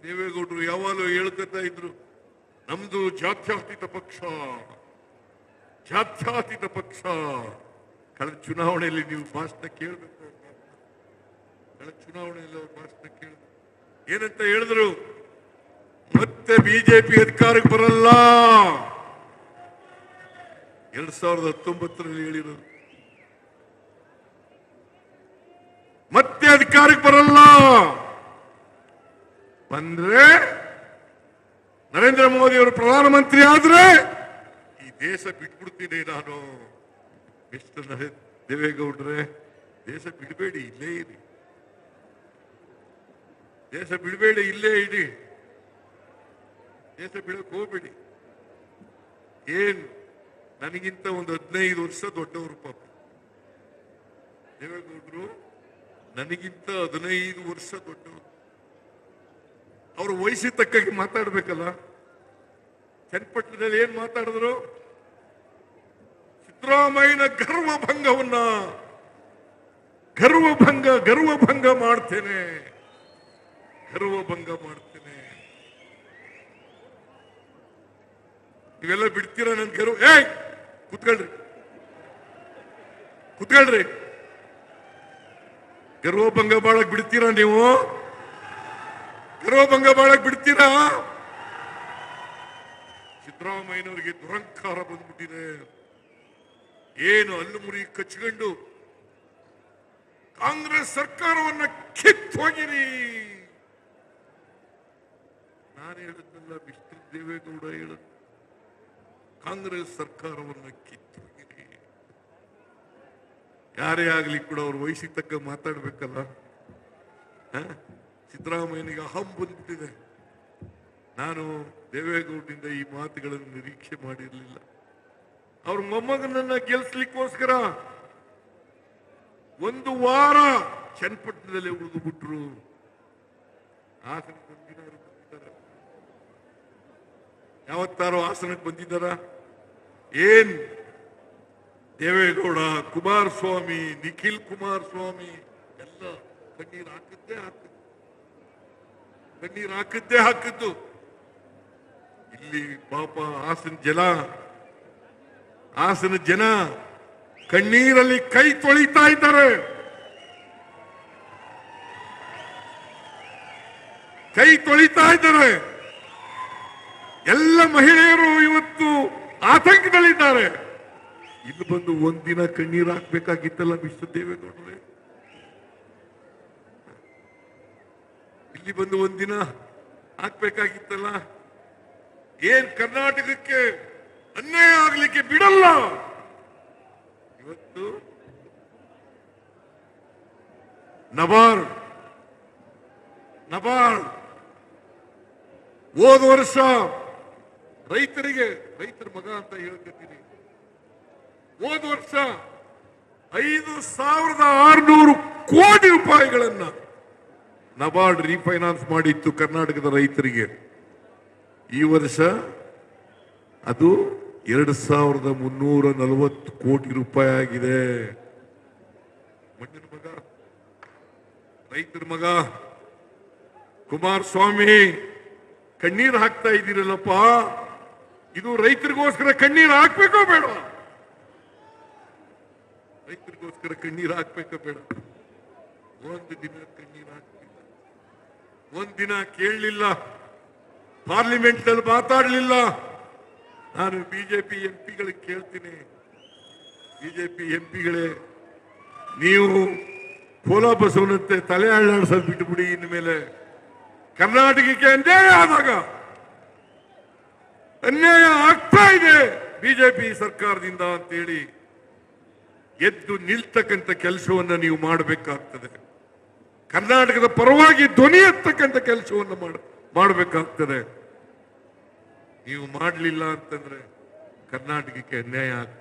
ದೇವೇಗೌಡರು ಯಾವಾಗಲೂ ಹೇಳ್ಕೊತಾ ಇದ್ರು, ನಮ್ದು ಜಾತ್ಯತೀತ ಪಕ್ಷ, ಜಾತ್ಯತೀತ ಪಕ್ಷ. ಕಳೆದ ಚುನಾವಣೆಯಲ್ಲಿ ನೀವು ಭಾಷಣ ಕೇಳಬೇಕು. ಕಳೆದ ಚುನಾವಣೆಯಲ್ಲಿ ಅವ್ರ ಭಾಷಣ ಕೇಳಿದ್ರು, ಏನಂತ ಹೇಳಿದ್ರು? ಮತ್ತೆ ಬಿಜೆಪಿ ಅಧಿಕಾರಕ್ಕೆ ಬರಲ್ಲ. 2019ರಲ್ಲಿ ಹೇಳಿರೋದು, ಮತ್ತೆ ಅಧಿಕಾರಕ್ಕೆ ಬರಲ್ಲ. ಬಂದ್ರೆ ನರೇಂದ್ರ ಮೋದಿ ಅವರು ಪ್ರಧಾನಮಂತ್ರಿ ಆದ್ರೆ ಈ ದೇಶ ಬಿಟ್ಬಿಡ್ತೀನಿ ನಾನು. ಮಿಸ್ಟರ್ ದೇವೇಗೌಡ್ರೆ, ದೇಶ ಬಿಡಬೇಡಿ, ಇಲ್ಲೇ ಇರಿ. ದೇಶ ಬಿಡಬೇಡಿ, ಇಲ್ಲೇ ಇಡಿ. ದೇಶ ಬಿಡಕ್ ಹೋಗ್ಬೇಡಿ. ಏನ್ ನನಗಿಂತ ಒಂದು 15 ವರ್ಷ ದೊಡ್ಡವರು ಪಾಪ ದೇವೇಗೌಡರು, ನನಗಿಂತ 15 ವರ್ಷ ದೊಡ್ಡವರು. ಅವರು ವಯಸ್ಸಿಗೆ ತಕ್ಕಾಗಿ ಮಾತಾಡ್ಬೇಕಲ್ಲ. ಚನ್ನಪಟ್ಟಣದಲ್ಲಿ ಏನ್ ಮಾತಾಡಿದ್ರು? ಸಿದ್ದರಾಮಯ್ಯನ ಗರ್ವಭಂಗ ಮಾಡ್ತೇನೆ, ಗರ್ವಭಂಗ ಮಾಡ್ತೇನೆ. ನೀವೆಲ್ಲ ಬಿಡ್ತೀರಾ ನನ್ ಗರ್ವ? ಕುತ್ಕೊಳ್ರಿ. ಗರ್ವಭಂಗ ಮಾಡಕ್ ಬಿಡ್ತೀರಾ ನೀವು? ಗರ್ವಭಂಗ ಮಾಡಕ್ ಬಿಡ್ತೀರಾ? ಸಿದ್ದರಾಮಯ್ಯನವರಿಗೆ ದುರಂಕಾರ ಬಂದ್ಬಿಟ್ಟಿದೆ. ಏನು ಹಲ್ಲು ಮುರಿ ಕಚ್ಕೊಂಡು ಕಾಂಗ್ರೆಸ್ ಸರ್ಕಾರವನ್ನ ಕಿತ್ತೋಗಿರಿ. ನಾನು ಹೇಳಿದ್ನಲ್ಲ, ಮಿಸ್ಟರ್ ದೇವೇಗೌಡ ಹೇಳಿದ್, ಕಾಂಗ್ರೆಸ್ ಸರ್ಕಾರವನ್ನ ಕಿತ್ತೋಗಿರಿ. ಯಾರೇ ಆಗ್ಲಿ ಕೂಡ ಅವ್ರ ವಯಸ್ಸಿಗೆ ತಕ್ಕ ಮಾತಾಡ್ಬೇಕಲ್ಲ. ಸಿದ್ದರಾಮಯ್ಯನಿಗೆ ಅಹಂ ಬಂದ್ಬಿಟ್ಟಿದೆ. ನಾನು ದೇವೇಗೌಡರಿಂದ ಈ ಮಾತುಗಳನ್ನು ನಿರೀಕ್ಷೆ ಮಾಡಿರಲಿಲ್ಲ. ಅವ್ರ ಮೊಮ್ಮಗನನ್ನ ಗೆಲ್ಸ್ಲಿಕ್ಕೋಸ್ಕರ 1 ವಾರ ಚನ್ನಪಟ್ಟಣದಲ್ಲಿ ಉಳಿದು ಬಿಟ್ರು. ಹಾಸನಕ್ಕೆ ಬಂದಿದ್ದಾರೆ, ಯಾವತ್ತಾರೋ ಹಾಸನಕ್ಕೆ ಬಂದಿದ್ದಾರ? ಏನ್ ದೇವೇಗೌಡ, ಕುಮಾರಸ್ವಾಮಿ, ನಿಖಿಲ್ ಕುಮಾರಸ್ವಾಮಿ ಎಲ್ಲ ಕಣ್ಣೀರು ಹಾಕಿದ್ದೇ. ಇಲ್ಲಿ ಪಾಪ ಹಾಸನ ಜನ ಕಣ್ಣೀರಲ್ಲಿ ಕೈ ತೊಳಿತಾ ಇದ್ದಾರೆ. ಎಲ್ಲ ಮಹಿಳೆಯರು ಇವತ್ತು ಆತಂಕದಲ್ಲಿದ್ದಾರೆ. ಇಲ್ಲಿ ಬಂದು ಒಂದಿನ ಕಣ್ಣೀರು ಹಾಕ್ಬೇಕಾಗಿತ್ತಲ್ಲ ಮಿಸ್ಟರ್ ದೇವೇಗೌಡರೇ? ಇಲ್ಲಿ ಬಂದು ಒಂದಿನ ಹಾಕ್ಬೇಕಾಗಿತ್ತಲ್ಲ? ಏನ್ ಕರ್ನಾಟಕಕ್ಕೆ ಅನ್ಯಾಯ ಆಗ್ಲಿಕ್ಕೆ ಬಿಡಲ್ಲ. ಇವತ್ತು ನಬಾರ್ಡ್ ಹೋದ ವರ್ಷ ರೈತರ ಮಗ ಅಂತ ಹೇಳ್ತೀನಿ, ಹೋದ ವರ್ಷ 5,600 ಕೋಟಿ ರೂಪಾಯಿಗಳನ್ನ ನಬಾರ್ಡ್ ರೀಫೈನಾನ್ಸ್ ಮಾಡಿತ್ತು ಕರ್ನಾಟಕದ ರೈತರಿಗೆ. ಈ ವರ್ಷ ಅದು 2,340 ಕೋಟಿ ರೂಪಾಯಿ ಆಗಿದೆ. ಮಣ್ಣಿನ ಮಗ, ರೈತರ ಮಗ ಕುಮಾರಸ್ವಾಮಿ ಕಣ್ಣೀರು ಹಾಕ್ತಾ ಇದ್ದೀರಲ್ಲಪ್ಪ. ಇದು ರೈತರಿಗೋಸ್ಕರ ಕಣ್ಣೀರು ಹಾಕ್ಬೇಕೋ ಬೇಡ? ರೈತರಿಗೋಸ್ಕರ ಕಣ್ಣೀರು ಹಾಕ್ಬೇಕೋ ಬೇಡ? ಒಂದು ದಿನ ಕಣ್ಣೀರು ಹಾಕ್ತಿಲ್ಲ, ಒಂದಿನ ಕೇಳಲಿಲ್ಲ, ಪಾರ್ಲಿಮೆಂಟ್ ನಲ್ಲಿ ಮಾತಾಡಲಿಲ್ಲ. ನಾನು ಬಿಜೆಪಿ ಎಂಪಿಗಳಿಗೆ ಕೇಳ್ತೀನಿ, ಬಿಜೆಪಿ ಎಂಪಿಗಳೇ, ನೀವು ಕೋಲಾ ಬಸವನಂತೆ ತಲೆ ಅಳ್ಳಾಡ್ಸೋದು ಬಿಟ್ಟುಬಿಡಿ. ಇನ್ಮೇಲೆ ಕರ್ನಾಟಕಕ್ಕೆ ಅನ್ಯಾಯ ಆದಾಗ, ಅನ್ಯಾಯ ಆಗ್ತಾ ಇದೆ ಬಿಜೆಪಿ ಸರ್ಕಾರದಿಂದ ಅಂತೇಳಿ ಎದ್ದು ನಿಲ್ತಕ್ಕಂಥ ಕೆಲಸವನ್ನ ನೀವು ಮಾಡಬೇಕಾಗ್ತದೆ. ಕರ್ನಾಟಕದ ಪರವಾಗಿ ಧ್ವನಿ ಎತ್ತಕ್ಕಂಥ ಕೆಲಸವನ್ನು ಮಾಡಬೇಕಾಗ್ತದೆ. ನೀವು ಮಾಡಲಿಲ್ಲ ಅಂತಂದ್ರೆ ಕರ್ನಾಟಕಕ್ಕೆ ಅನ್ಯಾಯ ಆಗ್ತದೆ.